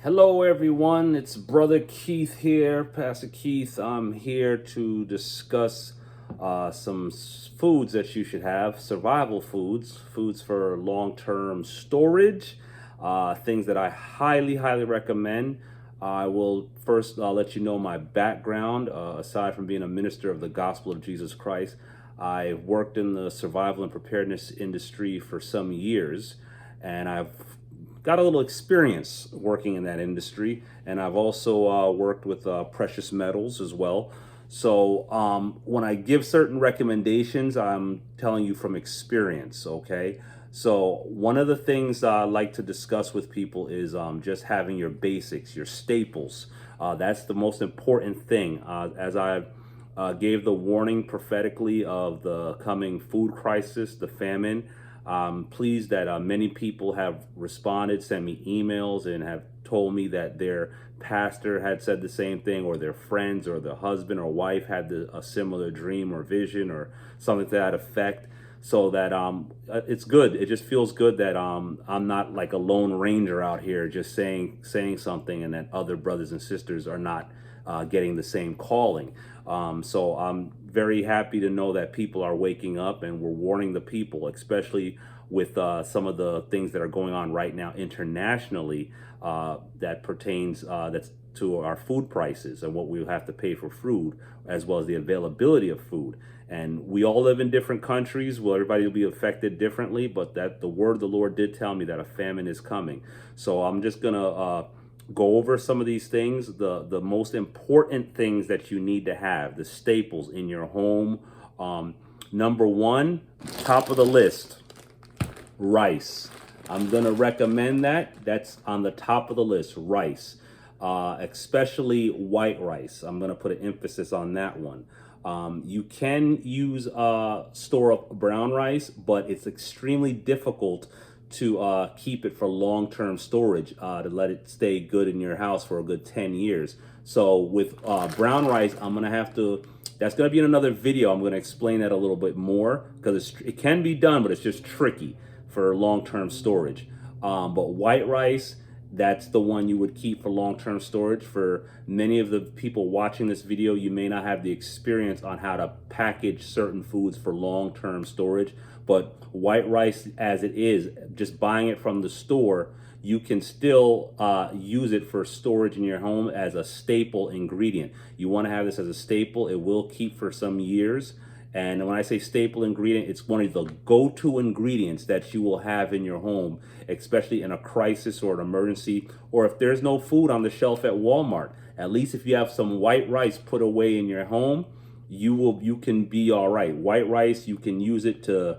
Hello, everyone. It's Brother Keith here, Pastor Keith. I'm here to discuss some foods that you should have, survival foods, foods for long-term storage, things that I highly recommend. I will first let you know my background. Aside from being a minister of the gospel of Jesus Christ, I worked in the survival and preparedness industry for some years, and I've got a little experience working in that industry, and I've also worked with precious metals as well. So when I give certain recommendations, I'm telling you from experience, okay? So one of the things I like to discuss with people is just having your basics, your staples. That's the most important thing. As I gave the warning prophetically of the coming food crisis, the famine, I'm pleased that many people have responded, sent me emails, and have told me that their pastor had said the same thing, or their friends, or their husband or wife had a similar dream or vision, or something to that effect. So that it's good. It just feels good that I'm not like a lone ranger out here just saying something, and that other brothers and sisters are not getting the same calling. So I'm very happy to know that people are waking up, and we're warning the people, especially with some of the things that are going on right now internationally, that pertains that's to our food prices and what we have to pay for food, as well as the availability of food. And we all live in different countries. Well, everybody will be affected differently, but that the word of the Lord did tell me that a famine is coming. So I'm just gonna go over some of these things, the most important things that you need to have, the staples in your home. Number one, top of the list, rice. I'm gonna recommend that. That's on the top of the list, rice, especially white rice. I'm gonna put an emphasis on that one. You can use store up brown rice, but it's extremely difficult to keep it for long-term storage, to let it stay good in your house for a good 10 years. So with brown rice, that's gonna be in another video. I'm gonna explain that a little bit more, because it can be done, but it's just tricky for long-term storage. But white rice, that's the one you would keep for long-term storage. For many of the people watching this video, you may not have the experience on how to package certain foods for long-term storage, but white rice as it is, just buying it from the store, you can still use it for storage in your home as a staple ingredient. You want to have this as a staple. It will keep for some years. And when I say staple ingredient, it's one of the go-to ingredients that you will have in your home, especially in a crisis or an emergency, or if there's no food on the shelf at Walmart. At least if you have some white rice put away in your home, you can be all right. White rice, you can use it to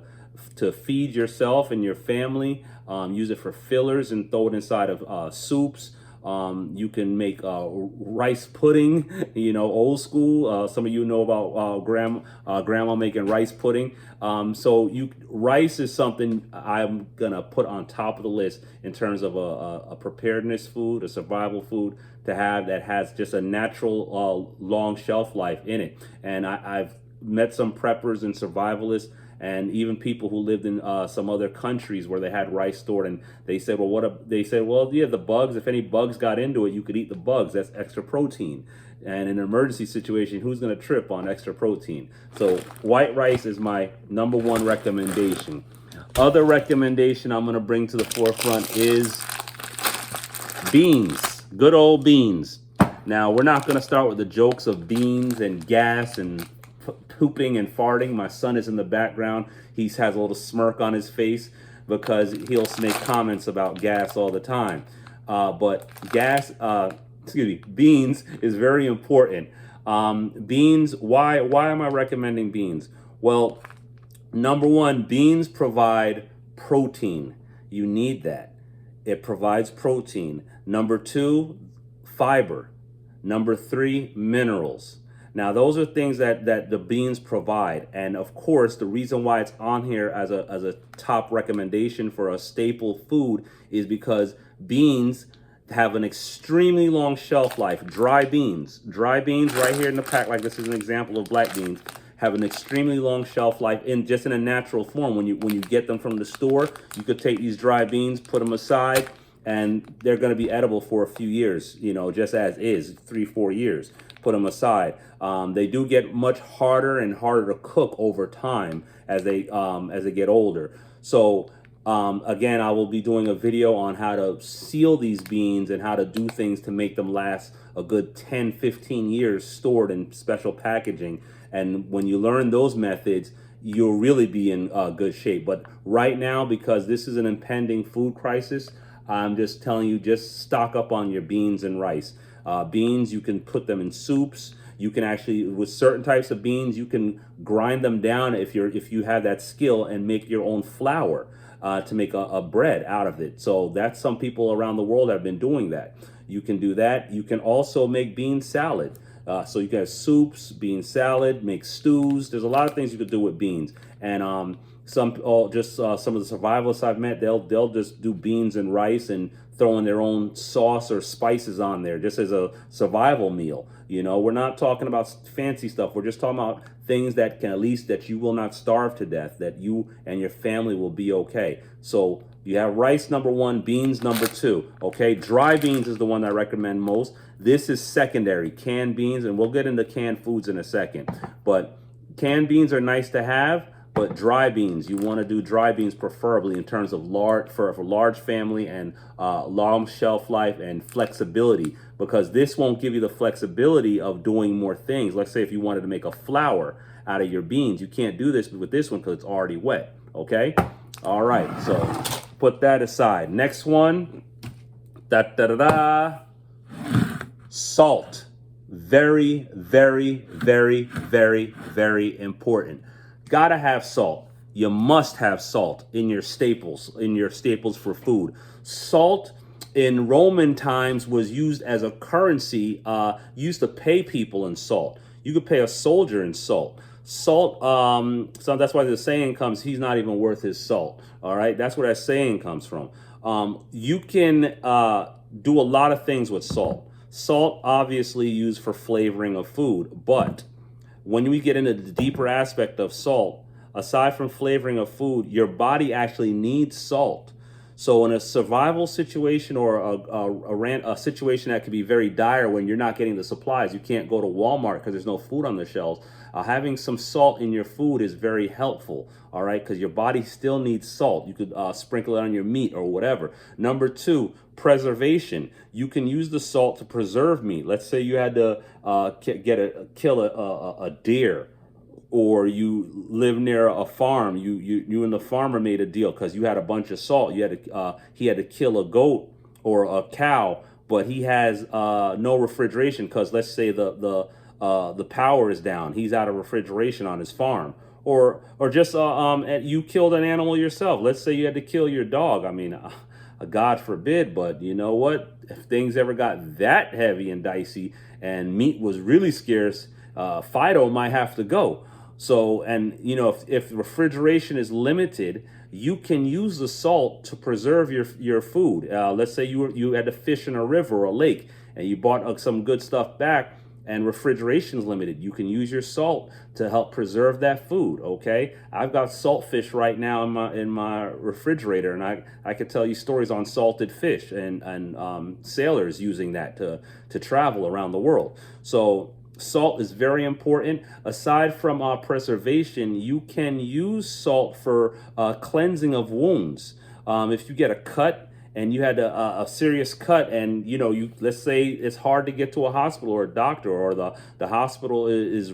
feed yourself and your family. Use it for fillers and throw it inside of soups. You can make rice pudding, old school. Some of you know about grandma making rice pudding. So rice is something I'm gonna put on top of the list in terms of a preparedness food, a survival food to have that has just a natural long shelf life in it. And I've met some preppers and survivalists, and even people who lived in some other countries where they had rice stored, and they said, they said, well, yeah, the bugs, if any bugs got into it, you could eat the bugs. That's extra protein. And in an emergency situation, who's going to trip on extra protein? So white rice is my number one recommendation. Other recommendation I'm going to bring to the forefront is beans, good old beans. Now, we're not going to start with the jokes of beans and gas and pooping and farting. My son is in the background. He has a little smirk on his face because he'll make comments about gas all the time. But beans is very important. Beans, why am I recommending beans? Well, number one, beans provide protein. You need that. It provides protein. Number two, fiber. Number three, minerals. Now, those are things that the beans provide. And of course, the reason why it's on here as a top recommendation for a staple food is because beans have an extremely long shelf life. Dry beans right here in the pack, like this is an example of black beans, have an extremely long shelf life in a natural form. When you get them from the store, you could take these dry beans, put them aside, and they're going to be edible for a few years, just as is, 3, 4 years. Put them aside. They do get much harder and harder to cook over time as they get older. So again, I will be doing a video on how to seal these beans and how to do things to make them last a good 10, 15 years stored in special packaging. And when you learn those methods, you'll really be in good shape. But right now, because this is an impending food crisis, I'm just telling you, just stock up on your beans and rice. Beans, you can put them in soups. You can actually, with certain types of beans, you can grind them down if you have that skill and make your own flour to make a bread out of it. So that's, some people around the world have been doing that. You can do that. You can also make bean salad. So you can have soups, bean salad, make stews. There's a lot of things you could do with beans. And some of the survivalists I've met, they'll just do beans and rice and throw in their own sauce or spices on there just as a survival meal. We're not talking about fancy stuff. We're just talking about things that can, at least that you will not starve to death, that you and your family will be okay. So you have rice, number one, beans, number two. Okay, dry beans is the one I recommend most. This is secondary, canned beans, and we'll get into canned foods in a second. But canned beans are nice to have, but dry beans, you want to do dry beans preferably in terms of for a large family and long shelf life and flexibility, because this won't give you the flexibility of doing more things. Let's say if you wanted to make a flour out of your beans, you can't do this with this one because it's already wet. Okay, all right, so put that aside. Next one, salt. Very, very, very, very, very important. Gotta have salt. You must have salt in your staples for food. Salt in Roman times was used as a currency, used to pay people in salt. You could pay a soldier in salt. Salt, so that's why the saying comes, he's not even worth his salt. All right, that's where that saying comes from. You can do a lot of things with salt. Salt, obviously used for flavoring of food, but when we get into the deeper aspect of salt, aside from flavoring of food, your body actually needs salt. So in a survival situation or a situation that could be very dire when you're not getting the supplies, you can't go to Walmart because there's no food on the shelves, having some salt in your food is very helpful, all right, because your body still needs salt. You could sprinkle it on your meat or whatever. Number two, preservation. You can use the salt to preserve meat. Let's say you had to kill a deer, or you live near a farm. You and the farmer made a deal because you had a bunch of salt. He had to kill a goat or a cow, but he has no refrigeration because let's say the power is down. He's out of refrigeration on his farm. Or just you killed an animal yourself. Let's say you had to kill your dog. I mean, God forbid, but you know what? If things ever got that heavy and dicey and meat was really scarce, Fido might have to go. So, and if refrigeration is limited, you can use the salt to preserve your food. Let's say you had to fish in a river or a lake and you bought some good stuff back, and refrigeration is limited. You can use your salt to help preserve that food. Okay, I've got saltfish right now in my refrigerator, and I could tell you stories on salted fish and sailors using that to travel around the world. So salt is very important. Aside from preservation, you can use salt for cleansing of wounds. If you get a cut and you had a serious cut, and let's say it's hard to get to a hospital or a doctor, or the hospital is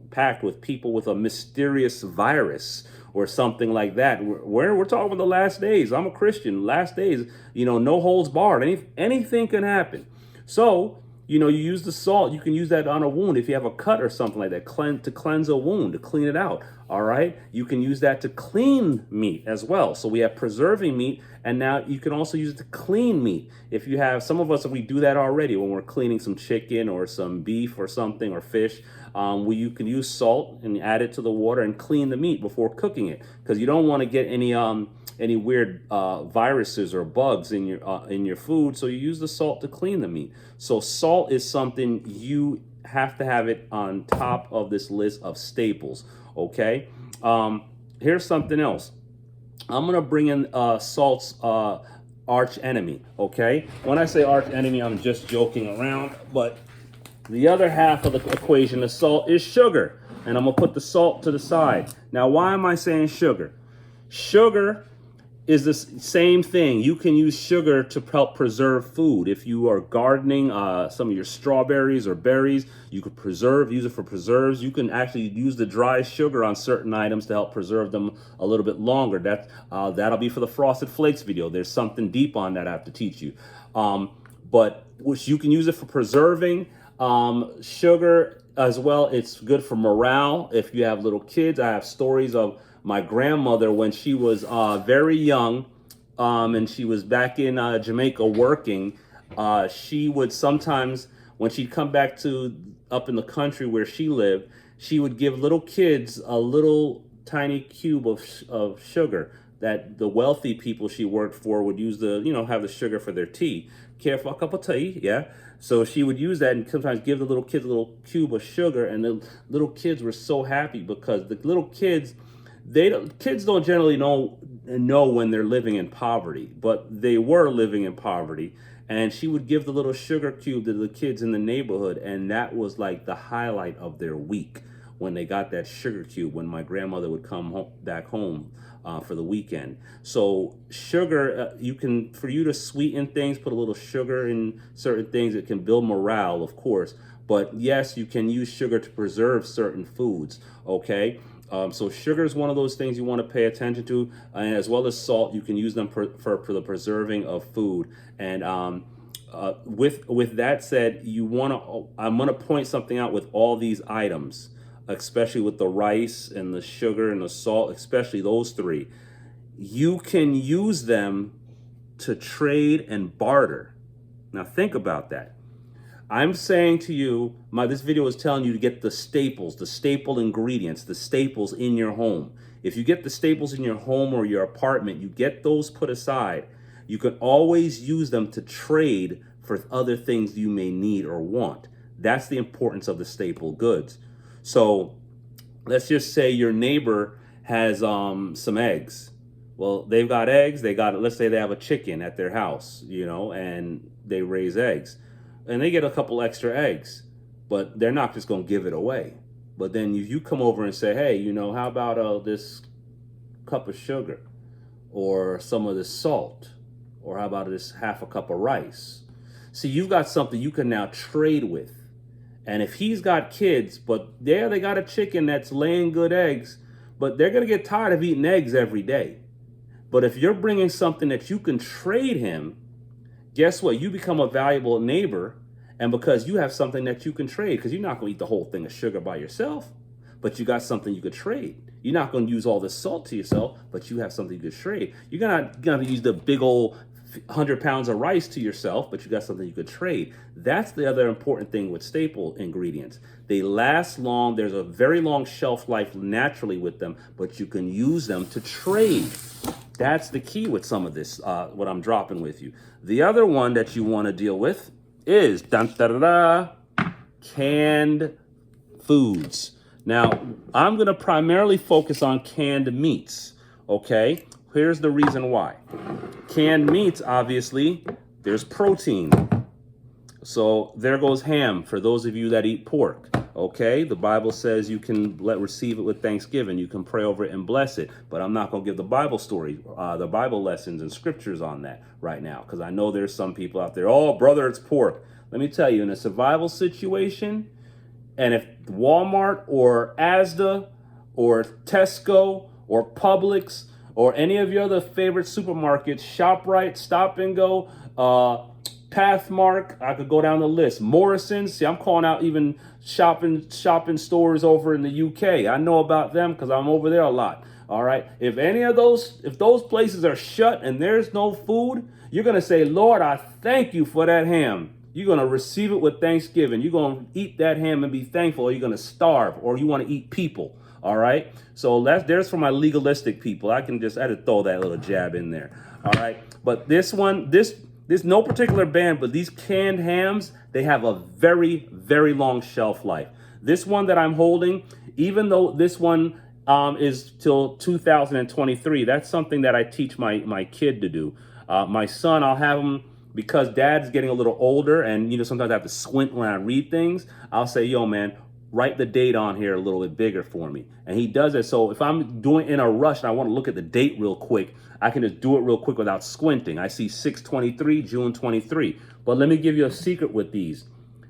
packed with people with a mysterious virus or something like that. We're talking about the last days. I'm a Christian. Last days, no holds barred. Anything can happen. So you use the salt. You can use that on a wound if you have a cut or something like that, to cleanse a wound, to clean it out. All right. You can use that to clean meat as well. So we have preserving meat, and now you can also use it to clean meat. If you have, some of us, we do that already when we're cleaning some chicken or some beef or something, or fish. You can use salt and add it to the water and clean the meat before cooking it, because you don't want to get any weird viruses or bugs in your food. So you use the salt to clean the meat. So salt is something you have to have it on top of this list of staples. Okay. Here's something else. I'm gonna bring in salts arch enemy, okay? When I say arch enemy, I'm just joking around, but the other half of the equation, the salt, is sugar. And I'm going to put the salt to the side. Now, why am I saying sugar? Sugar is the same thing. You can use sugar to help preserve food. If you are gardening some of your strawberries or berries, you could use it for preserves. You can actually use the dry sugar on certain items to help preserve them a little bit longer. That'll be for the Frosted Flakes video. There's something deep on that I have to teach you. But you can use it for preserving. Sugar as well, it's good for morale. If you have little kids, I have stories of my grandmother when she was very young, and she was back in Jamaica working. She would sometimes, when she'd come back to up in the country where she lived, she would give little kids a little tiny cube of sugar that the wealthy people she worked for would use have the sugar for their tea. Care for a cup of tea, yeah? So she would use that and sometimes give the little kids a little cube of sugar, and the little kids were so happy because the little kids, kids don't generally know when they're living in poverty, but they were living in poverty. And she would give the little sugar cube to the kids in the neighborhood, and that was like the highlight of their week when they got that sugar cube, when my grandmother would come back home for the weekend. So sugar, for you to sweeten things, put a little sugar in certain things. It can build morale, of course, but yes, you can use sugar to preserve certain foods, okay? So sugar is one of those things you want to pay attention to, and as well as salt. You can use them for the preserving of food. And with that said, I'm gonna point something out with all these items, especially with the rice and the sugar and the salt, especially those three. You can use them to trade and barter. Now think about that. I'm saying to you, this video is telling you to get the staples, the staple ingredients, the staples in your home. If you get the staples in your home or your apartment, you get those put aside. You can always use them to trade for other things you may need or want. That's the importance of the staple goods. So let's just say your neighbor has some eggs. Well, they've got eggs. Let's say they have a chicken at their house, and they raise eggs. And they get a couple extra eggs, but they're not just going to give it away. But then you come over and say, hey, how about this cup of sugar, or some of this salt, or how about this half a cup of rice? See, you've got something you can now trade with. And if he's got kids, but they got a chicken that's laying good eggs, but they're going to get tired of eating eggs every day. But if you're bringing something that you can trade him, guess what? You become a valuable neighbor, and because you have something that you can trade, because you're not going to eat the whole thing of sugar by yourself, but you got something you could trade. You're not going to use all the salt to yourself, but you have something you could trade. You're not going to use the big old 100 pounds of rice to yourself, but you got something you could trade. That's the other important thing with staple ingredients. They last long. There's a very long shelf life naturally with them, but you can use them to trade. That's the key with some of this, what I'm dropping with you. The other one that you want to deal with is canned foods. Now, I'm going to primarily focus on canned meats, okay? Here's the reason why. Canned meats, obviously, there's protein. So there goes ham for those of you that eat pork. Okay, the Bible says you can receive it with thanksgiving. You can pray over it and bless it. But I'm not going to give the Bible story, the Bible lessons and scriptures on that right now, because I know there's some people out there, oh, brother, it's pork. Let me tell you, in a survival situation, and if Walmart or Asda or Tesco or Publix or any of your other favorite supermarkets, ShopRite, Stop and Go, Pathmark, I could go down the list. Morrison's, see, I'm calling out even shopping stores over in the UK. I know about them because I'm over there a lot. All right. If those places are shut and there's no food, you're going to say, Lord, I thank you for that ham. You're going to receive it with thanksgiving. You're going to eat that ham and be thankful, or you're going to starve, or you want to eat people. All right. So there's for my legalistic people. I had to throw that little jab in there. All right. But this one, there's no particular brand, but these canned hams, they have a very, very long shelf life. This one that I'm holding, even though this one is till 2023, that's something that I teach my kid to do. My son, I'll have him, because dad's getting a little older and, sometimes I have to squint when I read things. I'll say, yo, man, write the date on here a little bit bigger for me. And he does it. So if I'm doing in a rush and I want to look at the date real quick, I can just do it real quick without squinting. I see 6/23, June 23. But let me give you a secret with these.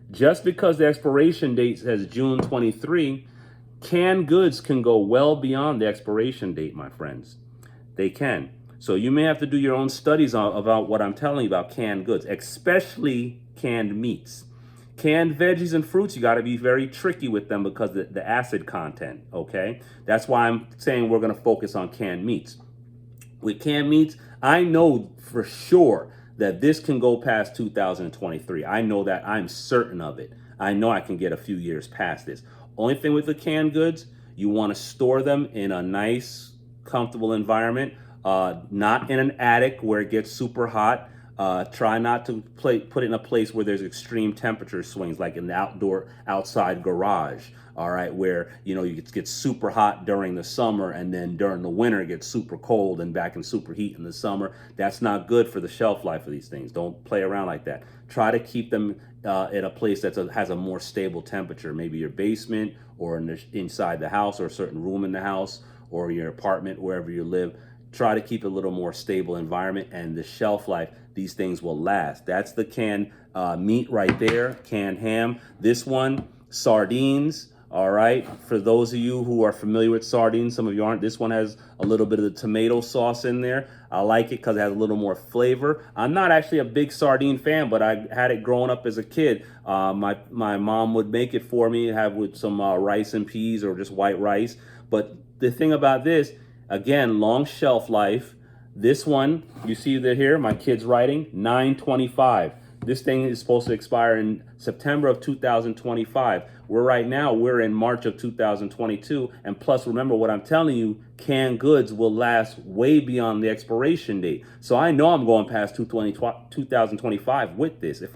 Just because the expiration date says June 23, canned goods can go well beyond the expiration date, my friends. They can. So you may have to do your own studies about what I'm telling you about canned goods, especially canned meats. Canned veggies and fruits, you got to be very tricky with them because of the acid content, okay? That's why I'm saying we're going to focus on canned meats. With canned meats, I know for sure that this can go past 2023. I know that. I'm certain of it. I know I can get a few years past this. Only thing with the canned goods, you want to store them in a nice, comfortable environment, not in an attic where it gets super hot. Try not to put it in a place where there's extreme temperature swings, like in the outside garage. All right, where you get super hot during the summer and then during the winter it gets super cold and back in super heat in the summer. That's not good for the shelf life of these things. Don't play around like that. Try to keep them in a place that has a more stable temperature, maybe your basement or inside the house or a certain room in the house or your apartment, wherever you live. Try to keep a little more stable environment, and the shelf life, these things will last. That's the canned meat right there, canned ham. This one, sardines. All right, for those of you who are familiar with sardines, some of you aren't, this one has a little bit of the tomato sauce in there. I like it because it has a little more flavor. I'm not actually a big sardine fan, but I had it growing up as a kid. My mom would make it for me, have with some rice and peas or just white rice. But the thing about this, again, long shelf life. This one, you see that here, my kid's writing, 9/25. This thing is supposed to expire in September of 2025. We're in March of 2022. And plus, remember what I'm telling you, canned goods will last way beyond the expiration date. So I know I'm going past 2025 with this if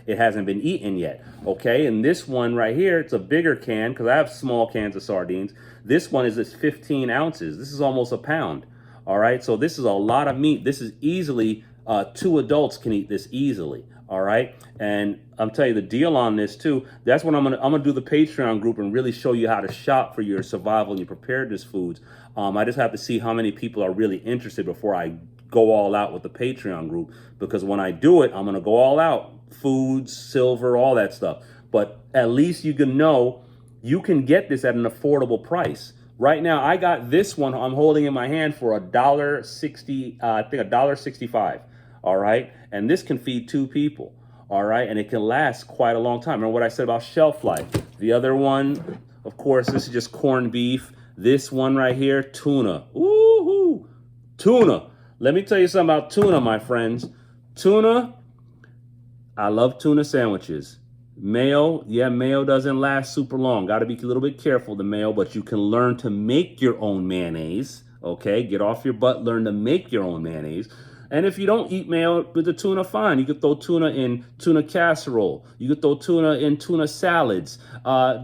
it hasn't been eaten yet. Okay, and this one right here, it's a bigger can because I have small cans of sardines. This one is 15 ounces. This is almost a pound. All right, so this is a lot of meat. This is easily, 2 adults can eat this easily. All right, and I'm telling you the deal on this too. That's when I'm gonna do the Patreon group and really show you how to shop for your survival and your preparedness foods. I just have to see how many people are really interested before I go all out with the Patreon group, because when I do it, I'm gonna go all out, foods, silver, all that stuff. But at least you can know you can get this at an affordable price. Right now, I got this one I'm holding in my hand for $1.60, I think $1.65. All right, and this can feed 2 people. All right, and it can last quite a long time. Remember what I said about shelf life. The other one, of course, this is just corned beef. This one right here, tuna. Woo-hoo, tuna. Let me tell you something about tuna, my friends. Tuna, I love tuna sandwiches. Mayo, yeah, mayo doesn't last super long. Got to be a little bit careful, the mayo, but you can learn to make your own mayonnaise. Okay, get off your butt, learn to make your own mayonnaise. And if you don't eat mayo with the tuna, fine. You could throw tuna in tuna casserole. You could throw tuna in tuna salads.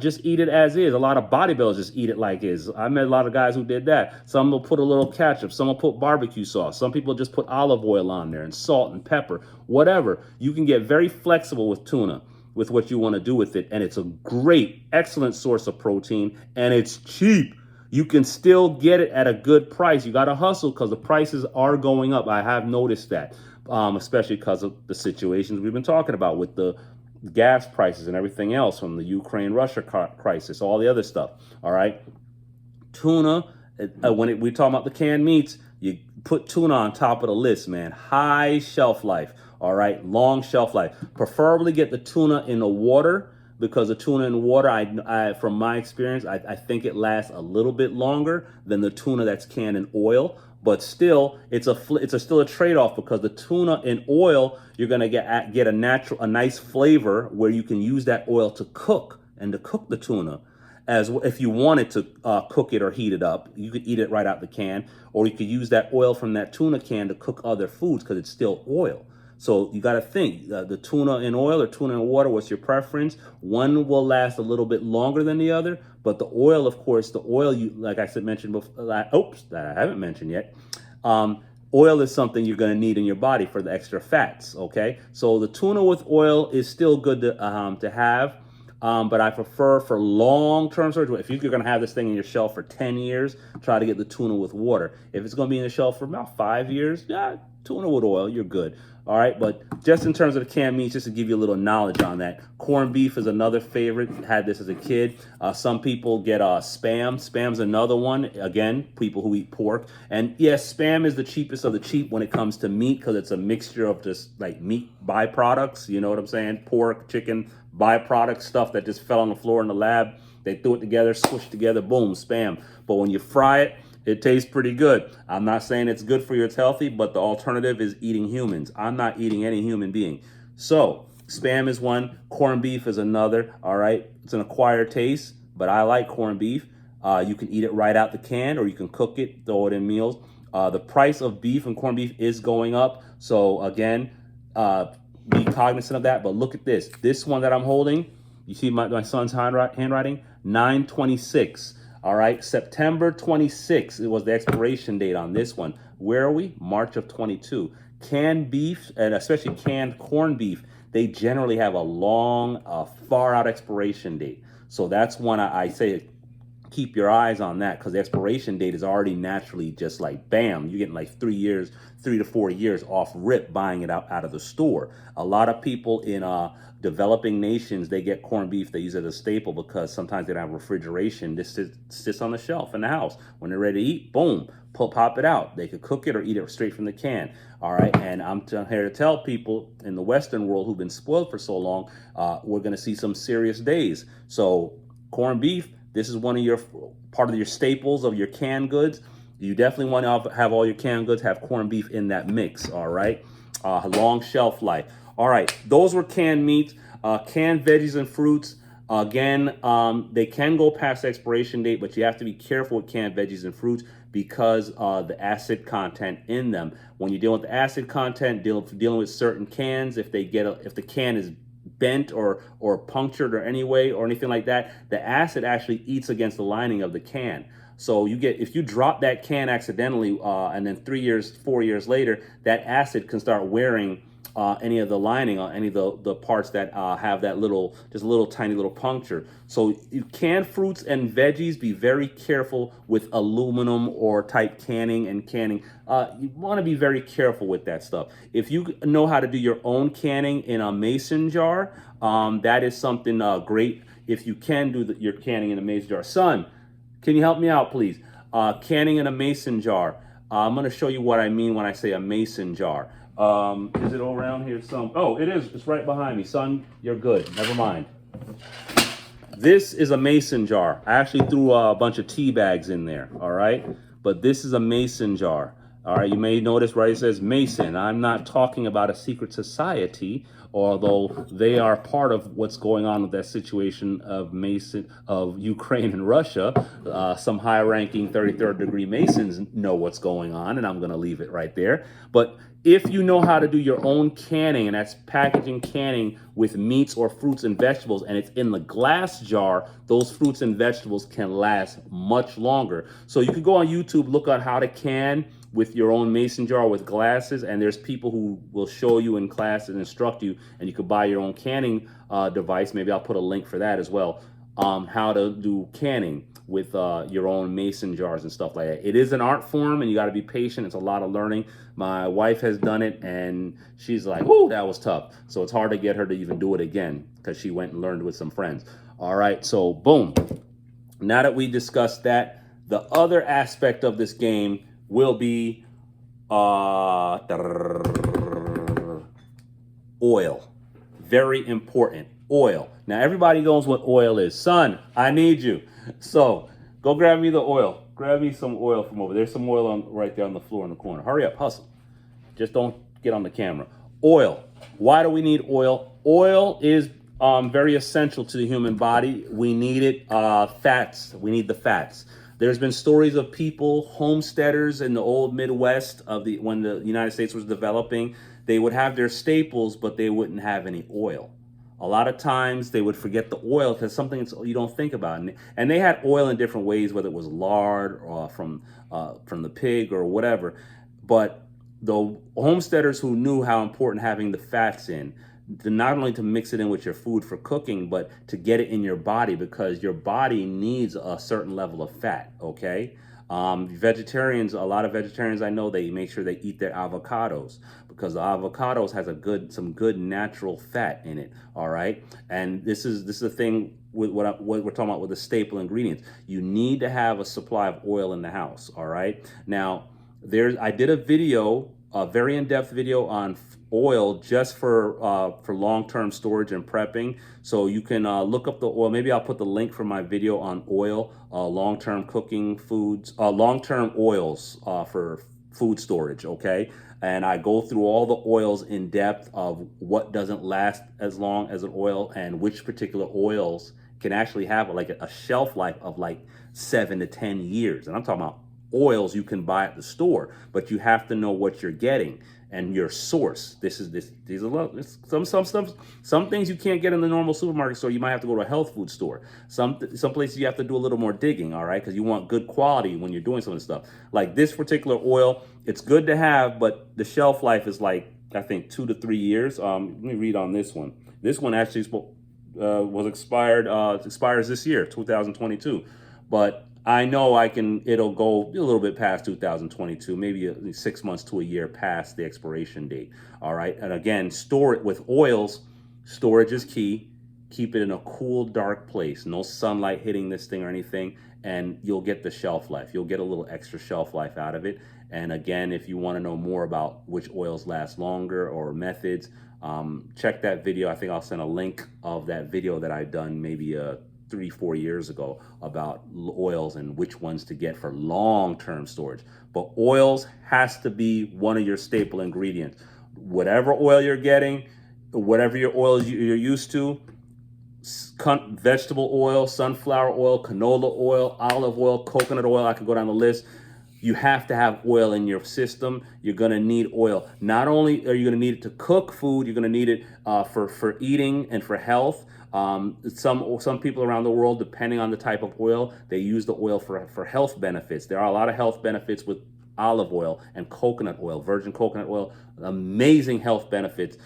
Just eat it as is. A lot of bodybuilders just eat it like is. I met a lot of guys who did that. Some will put a little ketchup. Some will put barbecue sauce. Some people just put olive oil on there and salt and pepper. Whatever. You can get very flexible with tuna, with what you want to do with it. And it's a great, excellent source of protein. And it's cheap. You can still get it at a good price. You got to hustle because the prices are going up. I have noticed that, especially because of the situations we've been talking about with the gas prices and everything else from the Ukraine-Russia crisis, all the other stuff. All right. Tuna, we talk about the canned meats, you put tuna on top of the list, man. High shelf life. All right. Long shelf life. Preferably get the tuna in the water, because the tuna in water, I from my experience, I think it lasts a little bit longer than the tuna that's canned in oil. But still, it's still a trade-off, because the tuna in oil, you're gonna get a nice flavor where you can use that oil to cook the tuna. As if you wanted to cook it or heat it up, you could eat it right out the can, or you could use that oil from that tuna can to cook other foods because it's still oil. So you got to think, the tuna in oil or tuna in water, what's your preference? One will last a little bit longer than the other, but the oil, of course, like I said, mentioned before, that I haven't mentioned yet, Oil is something you're going to need in your body for the extra fats. Okay, so the tuna with oil is still good to have. But I prefer for long-term storage. If you're going to have this thing in your shelf for 10 years, try to get the tuna with water. If it's going to be in the shelf for about 5 years, yeah, tuna with oil, you're good. All right, but just in terms of the canned meats, just to give you a little knowledge on that, corned beef is another favorite. Had this as a kid. Some people get Spam. Spam's another one. Again, people who eat pork. And yes, Spam is the cheapest of the cheap when it comes to meat because it's a mixture of just like meat byproducts. You know what I'm saying? Pork, chicken, byproduct stuff that just fell on the floor in the lab. They threw it together, squished together, boom, Spam. But when you fry it, it tastes pretty good. I'm not saying it's good for you, it's healthy, but the alternative is eating humans. I'm not eating any human being. So, Spam is one, corned beef is another, all right? It's an acquired taste, but I like corned beef. You can eat it right out the can, or you can cook it, throw it in meals. The price of beef and corned beef is going up. So, again, be cognizant of that. But look at this. This one that I'm holding, you see my son's handwriting? 9/26. All right, September 26th, it was the expiration date on this one. Where are we? March of 22. Canned beef, and especially canned corned beef, they generally have a long, far out expiration date. So that's one I say keep your eyes on that, because the expiration date is already naturally just like bam, you're getting like 3 to 4 years off rip buying it out of the store. A lot of people in developing nations, they get corned beef, they use it as a staple because sometimes they don't have refrigeration. This sits on the shelf in the house. When they're ready to eat, boom, pop it out. They could cook it or eat it straight from the can. All right, and I'm here to tell people in the Western world who've been spoiled for so long, we're going to see some serious days. So corned beef, this is one of your part of your staples of your canned goods. You definitely want to have all your canned goods have corned beef in that mix. All right, long shelf life. All right, those were canned meats. Canned veggies and fruits. Again, they can go past the expiration date, but you have to be careful with canned veggies and fruits because the acid content in them. When you're dealing with the acid content, dealing with certain cans, if the can is bent or punctured or any way or anything like that, the acid actually eats against the lining of the can. So if you drop that can accidentally, and then 3 years, 4 years later, that acid can start wearing any of the lining on any of the parts that have that just a little tiny little puncture. So you can fruits and veggies, be very careful with aluminum or type canning and canning. You want to be very careful with that stuff. If you know how to do your own canning in a mason jar, that is something great. If you can do your canning in a mason jar. Son, can you help me out, please? Canning in a mason jar. I'm going to show you what I mean when I say a mason jar. Is it all around here? Oh, it is. It's right behind me. Son, you're good. Never mind. This is a mason jar. I actually threw a bunch of tea bags in there, all right? But this is a mason jar. All right, you may notice right it says Mason. I'm not talking about a secret society, although they are part of what's going on with that situation of Ukraine and Russia. Some high-ranking 33rd degree Masons know what's going on, and I'm going to leave it right there. But if you know how to do your own canning, and that's packaging canning with meats or fruits and vegetables, and it's in the glass jar, those fruits and vegetables can last much longer. So you could go on YouTube, look at how to can with your own mason jar with glasses, and there's people who will show you in class and instruct you, and you could buy your own canning device. Maybe I'll put a link for that as well. How to do canning with your own mason jars and stuff like that. It is an art form, and you got to be patient. It's a lot of learning. My wife has done it, and she's like, "Whoa, that was tough." So it's hard to get her to even do it again because she went and learned with some friends. All right, so boom. Now that we discussed that, the other aspect of this game will be oil. Very important. Oil. Now everybody knows what oil is. Son, I need you. So go grab me the oil. Grab me some oil from over there. There's some oil right there on the floor in the corner. Hurry up, hustle. Just don't get on the camera. Oil. Why do we need oil? Oil is very essential to the human body. We need it. Fats. We need the fats. There's been stories of people, homesteaders in the old Midwest when the United States was developing. They would have their staples, but they wouldn't have any oil. A lot of times they would forget the oil because something you don't think about. And they had oil in different ways, whether it was lard or from the pig or whatever. But the homesteaders who knew how important having the fats in, not only to mix it in with your food for cooking, but to get it in your body, because your body needs a certain level of fat. Okay. Vegetarians, a lot of vegetarians I know, they make sure they eat their avocados, because the avocados has some good natural fat in it. All right. And this is the thing with what we're talking about with the staple ingredients. You need to have a supply of oil in the house. All right. Now, I did a video, a very in-depth video on oil just for long-term storage and prepping. So you can look up the oil. Maybe I'll put the link for my video on oil, long-term cooking foods, long-term oils for food storage. Okay. And I go through all the oils in depth of what doesn't last as long as an oil, and which particular oils can actually have like a shelf life of like 7 to 10 years. And I'm talking about oils you can buy at the store, but you have to know what you're getting and your source. These are some things you can't get in the normal supermarket store. You might have to go to a health food store. Some places you have to do a little more digging, all right, because you want good quality when you're doing some of this stuff. Like this particular oil, it's good to have, but the shelf life is like, I think, 2 to 3 years. Let me read on this one. This one actually was expired. Expires this year, 2022, but I know it'll go a little bit past 2022, maybe 6 months to a year past the expiration date. All right. And again, store it with oils. Storage is key. Keep it in a cool, dark place. No sunlight hitting this thing or anything, and you'll get the shelf life. You'll get a little extra shelf life out of it. And again, if you want to know more about which oils last longer or methods, check that video. I think I'll send a link of that video that I've done maybe 3-4 years ago about oils and which ones to get for long-term storage. But oils has to be one of your staple ingredients. Whatever oil you're getting, whatever your oils you're used to, vegetable oil, sunflower oil, canola oil, olive oil, coconut oil, I could go down the list. You have to have oil in your system. You're gonna need oil. Not only are you gonna need it to cook food, you're gonna need it for eating and for health. Some people around the world, depending on the type of oil, they use the oil for health benefits. There are a lot of health benefits with olive oil and coconut oil, virgin coconut oil, amazing health benefits.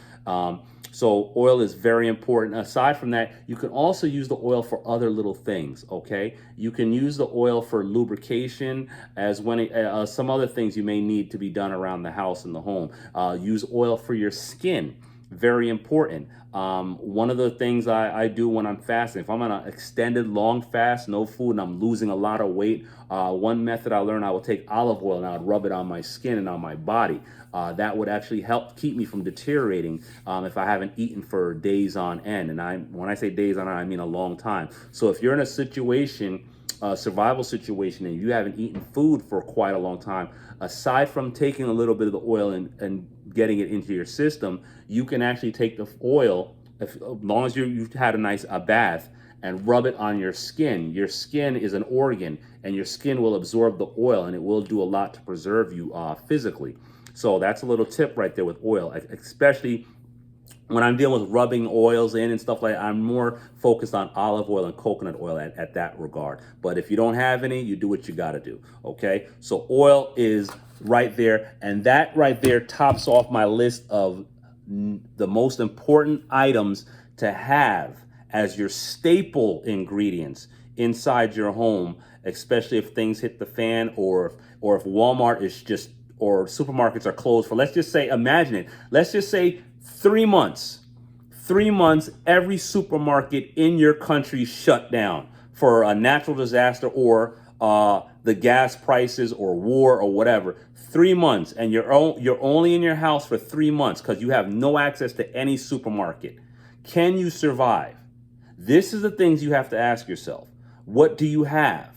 So oil is very important. Aside from that, you can also use the oil for other little things, okay? You can use the oil for lubrication, as when some other things you may need to be done around the house and the home. Use oil for your skin, very important. One of the things I do when I'm fasting, if I'm on an extended long fast, no food, and I'm losing a lot of weight, one method I learned, I will take olive oil and I would rub it on my skin and on my body. That would actually help keep me from deteriorating if I haven't eaten for days on end. And when I say days on end, I mean a long time. So if you're in a situation, survival situation, and you haven't eaten food for quite a long time, aside from taking a little bit of the oil and getting it into your system, you can actually take the oil, as long as you've had a bath, and rub it on your skin. Your skin is an organ, and your skin will absorb the oil, and it will do a lot to preserve you physically. So that's a little tip right there with oil, especially when I'm dealing with rubbing oils in and stuff like that. I'm more focused on olive oil and coconut oil at that regard. But if you don't have any, you do what you got to do. Okay. So oil is right there. And that right there tops off my list of the most important items to have as your staple ingredients inside your home, especially if things hit the fan, or if Walmart is just, or supermarkets are closed for, let's just say, imagine it. Let's just say 3 months. 3 months, every supermarket in your country shut down for a natural disaster, or the gas prices, or war, or whatever. 3 months, and you're only in your house for 3 months because you have no access to any supermarket. Can you survive? This is the things you have to ask yourself. What do you have?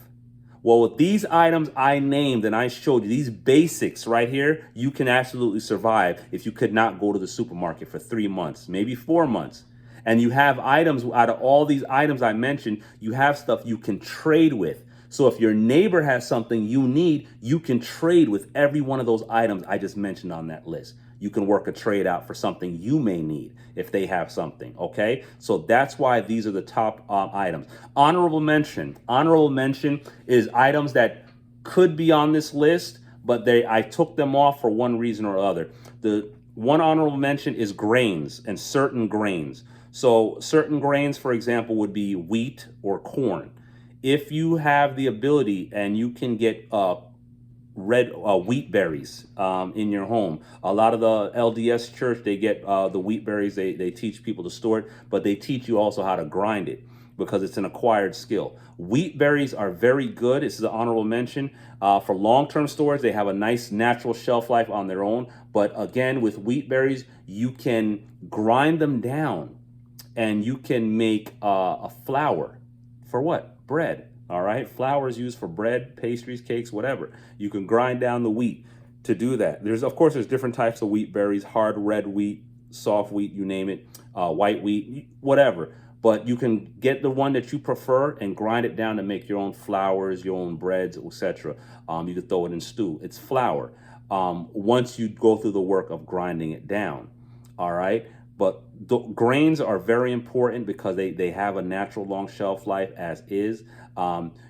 Well, with these items I named and I showed you, these basics right here, you can absolutely survive if you could not go to the supermarket for 3 months, maybe 4 months. And you have items, out of all these items I mentioned, you have stuff you can trade with. So if your neighbor has something you need, you can trade with every one of those items I just mentioned on that list. You can work a trade out for something you may need if they have something, okay? So that's why these are the top items. Honorable mention is items that could be on this list, but I took them off for one reason or other. The one honorable mention is grains and certain grains. So certain grains, for example, would be wheat or corn. If you have the ability and you can get red wheat berries in your home. A lot of the LDS church, they get the wheat berries. They teach people to store it, but they teach you also how to grind it because it's an acquired skill. Wheat berries are very good. This is an honorable mention. For long-term storage, they have a nice natural shelf life on their own. But again, with wheat berries, you can grind them down and you can make a flour for what? Bread. All right. Flour is used for bread, pastries, cakes, whatever. You can grind down the wheat to do that. Of course, there's different types of wheat berries, hard red wheat, soft wheat, you name it, white wheat, whatever. But you can get the one that you prefer and grind it down to make your own flours, your own breads, etc. You can throw it in stew. It's flour. Once you go through the work of grinding it down. All right. But the grains are very important because they have a natural long shelf life as is.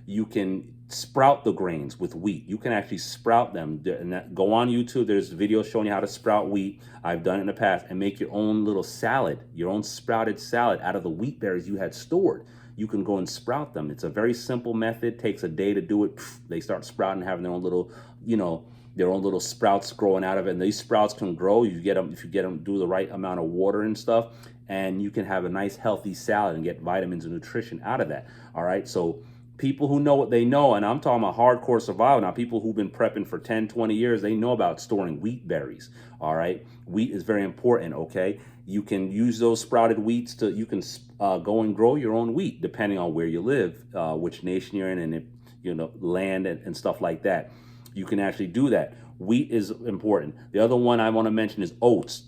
You can sprout the grains with wheat. You can actually sprout them. And go on YouTube. There's videos showing you how to sprout wheat. I've done it in the past. And make your own little salad, your own sprouted salad out of the wheat berries you had stored. You can go and sprout them. It's a very simple method. Takes a day to do it. They start sprouting, having their own little, their own little sprouts growing out of it. And these sprouts can grow. You get them if you get them, do the right amount of water and stuff, and you can have a nice healthy salad and get vitamins and nutrition out of that. All right. So people who know what they know, and I'm talking about hardcore survival now, people who've been prepping for 10, 20 years, they know about storing wheat berries. All right. Wheat is very important. Okay. You can use those sprouted wheats you can go and grow your own wheat depending on where you live, which nation you're in, and if, land and stuff like that. You can actually do that. Wheat is important. The other one I want to mention is oats.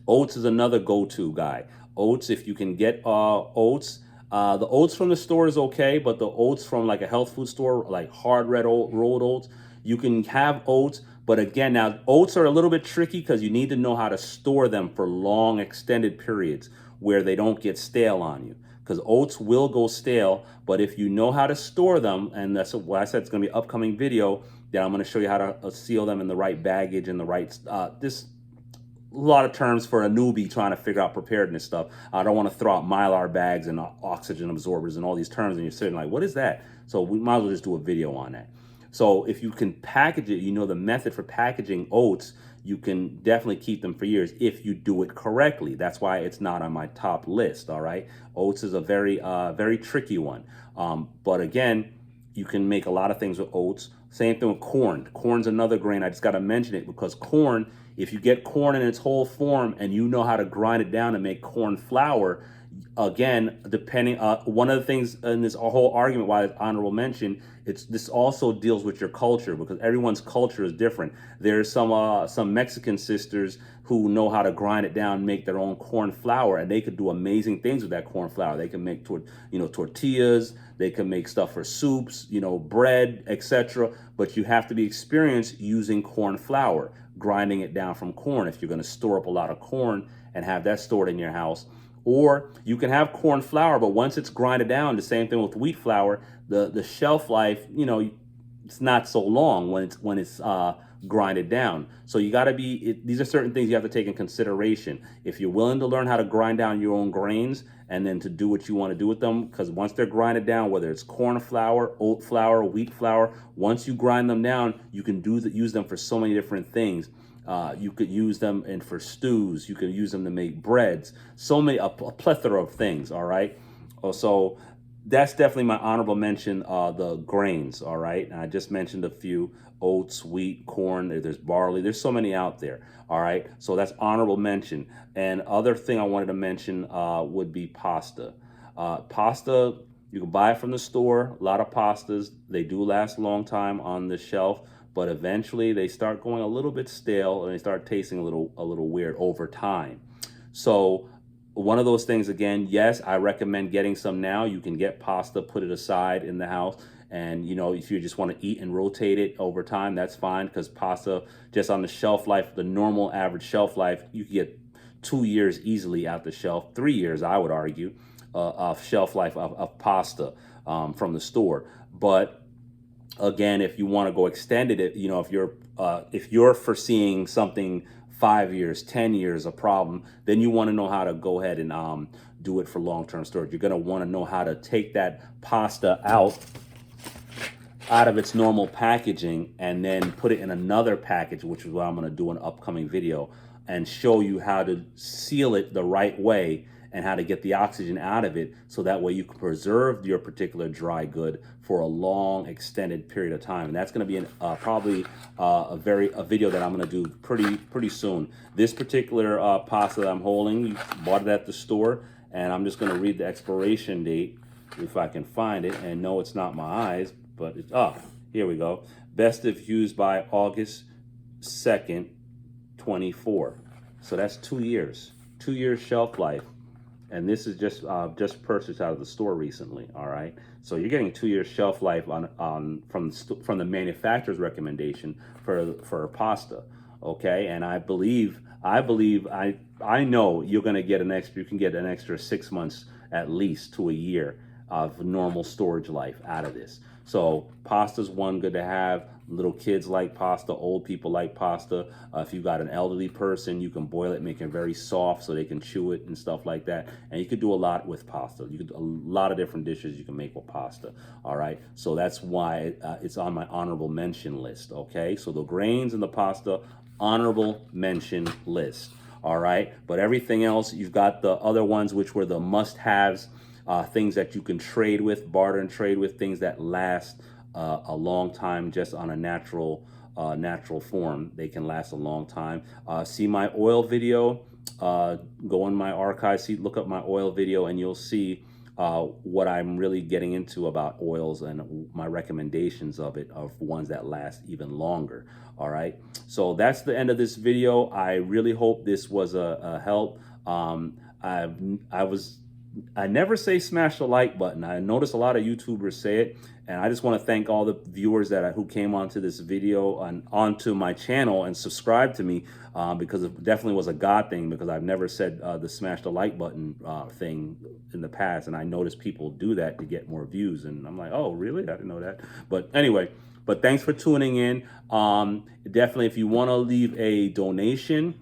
Oats is another go-to guy. Oats, if you can get oats, the oats from the store is okay, but the oats from like a health food store, like hard red rolled oats, you can have oats. But again, now oats are a little bit tricky because you need to know how to store them for long extended periods where they don't get stale on you. Because oats will go stale, but if you know how to store them, and that's what I said, it's going to be an upcoming video that I'm going to show you how to seal them in the right baggage and the right, this a lot of terms for a newbie trying to figure out preparedness stuff. I don't want to throw out Mylar bags and oxygen absorbers and all these terms and you're sitting like, what is that? So we might as well just do a video on that. So if you can package it, the method for packaging oats, you can definitely keep them for years if you do it correctly. That's why it's not on my top list, all right? Oats is a very, very tricky one. But again, you can make a lot of things with oats. Same thing with corn. Corn's another grain. I just got to mention it because corn, if you get corn in its whole form and you know how to grind it down and make corn flour, again, depending, one of the things in this whole argument why it's honorable mention, this also deals with your culture because everyone's culture is different. There's some Mexican sisters who know how to grind it down, make their own corn flour, and they could do amazing things with that corn flour. They can make tortillas, they can make stuff for soups, bread, etc. But you have to be experienced using corn flour, grinding it down from corn if you're going to store up a lot of corn and have that stored in your house. Or you can have corn flour, but once it's grinded down, the same thing with wheat flour, the shelf life, it's not so long when it's grinded down. So you got to these are certain things you have to take in consideration. If you're willing to learn how to grind down your own grains and then to do what you want to do with them, because once they're grinded down, whether it's corn flour, oat flour, wheat flour, once you grind them down, you can use them for so many different things. You could use them for stews. You could use them to make breads. A plethora of things. All right. So that's definitely my honorable mention. The grains. All right. And I just mentioned a few: oats, wheat, corn. There's barley. There's so many out there. All right. So that's honorable mention. And other thing I wanted to mention would be pasta. Pasta. You can buy it from the store. A lot of pastas. They do last a long time on the shelf. But eventually they start going a little bit stale and they start tasting a little weird over time. So one of those things, again, yes, I recommend getting some now. You can get pasta, put it aside in the house. And, if you just want to eat and rotate it over time, that's fine because pasta, just on the shelf life, the normal average shelf life, you can get 2 years easily out the shelf, 3 years, I would argue, of shelf life of pasta from the store. But Again, if you want to go extended, it, if you're foreseeing something 5 years, 10 years, a problem, then you want to know how to go ahead and do it for long-term storage. You're going to want to know how to take that pasta out of its normal packaging and then put it in another package, which is what I'm going to do in an upcoming video, and show you how to seal it the right way and how to get the oxygen out of it, so that way you can preserve your particular dry good for a long extended period of time. And that's going to be probably a video that I'm going to do pretty soon. This particular pasta that I'm holding, you bought it at the store, and I'm just going to read the expiration date if I can find it. And no, it's not my eyes, but it's here we go. Best if used by August 2nd, 24. So that's 2 years. 2 years shelf life. And this is just purchased out of the store recently. All right, so you're getting 2 years shelf life from the manufacturer's recommendation for pasta. Okay, and I know you're going to get you can get an extra 6 months at least to a year of normal storage life out of this. So pasta's one, good to have. Little kids like pasta, old people like pasta. If you've got an elderly person, you can boil it, make it very soft so they can chew it and stuff like that. And you could do a lot with pasta. You could a lot of different dishes you can make with pasta. All right, so that's why it's on my honorable mention list. Okay, so the grains and the pasta, honorable mention list. All right, but everything else, you've got the other ones which were the must-haves. Things that you can trade with, barter and trade with, things that last a long time just on a natural form. They can last a long time. See my oil video. Go in my archive, look up my oil video, and you'll see what I'm really getting into about oils and my recommendations of ones that last even longer. All right, so that's the end of this video. I really hope this was a help. I never say smash the like button. I notice a lot of YouTubers say it, and I just want to thank all the viewers who came onto this video and onto my channel and subscribed to me, because it definitely was a God thing, because I've never said the smash the like button thing in the past, and I noticed people do that to get more views, and I'm like, oh, really? I didn't know that. But anyway, thanks for tuning in. Definitely, if you want to leave a donation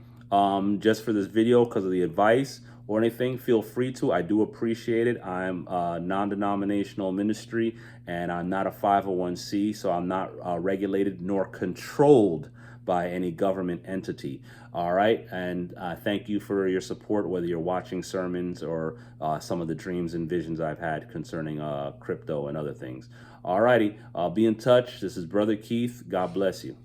just for this video because of the advice or anything, feel free to. I do appreciate it. I'm a non-denominational ministry, and I'm not a 501c, so I'm not regulated nor controlled by any government entity. All right, and thank you for your support, whether you're watching sermons or some of the dreams and visions I've had concerning crypto and other things. All righty, be in touch. This is Brother Keith. God bless you.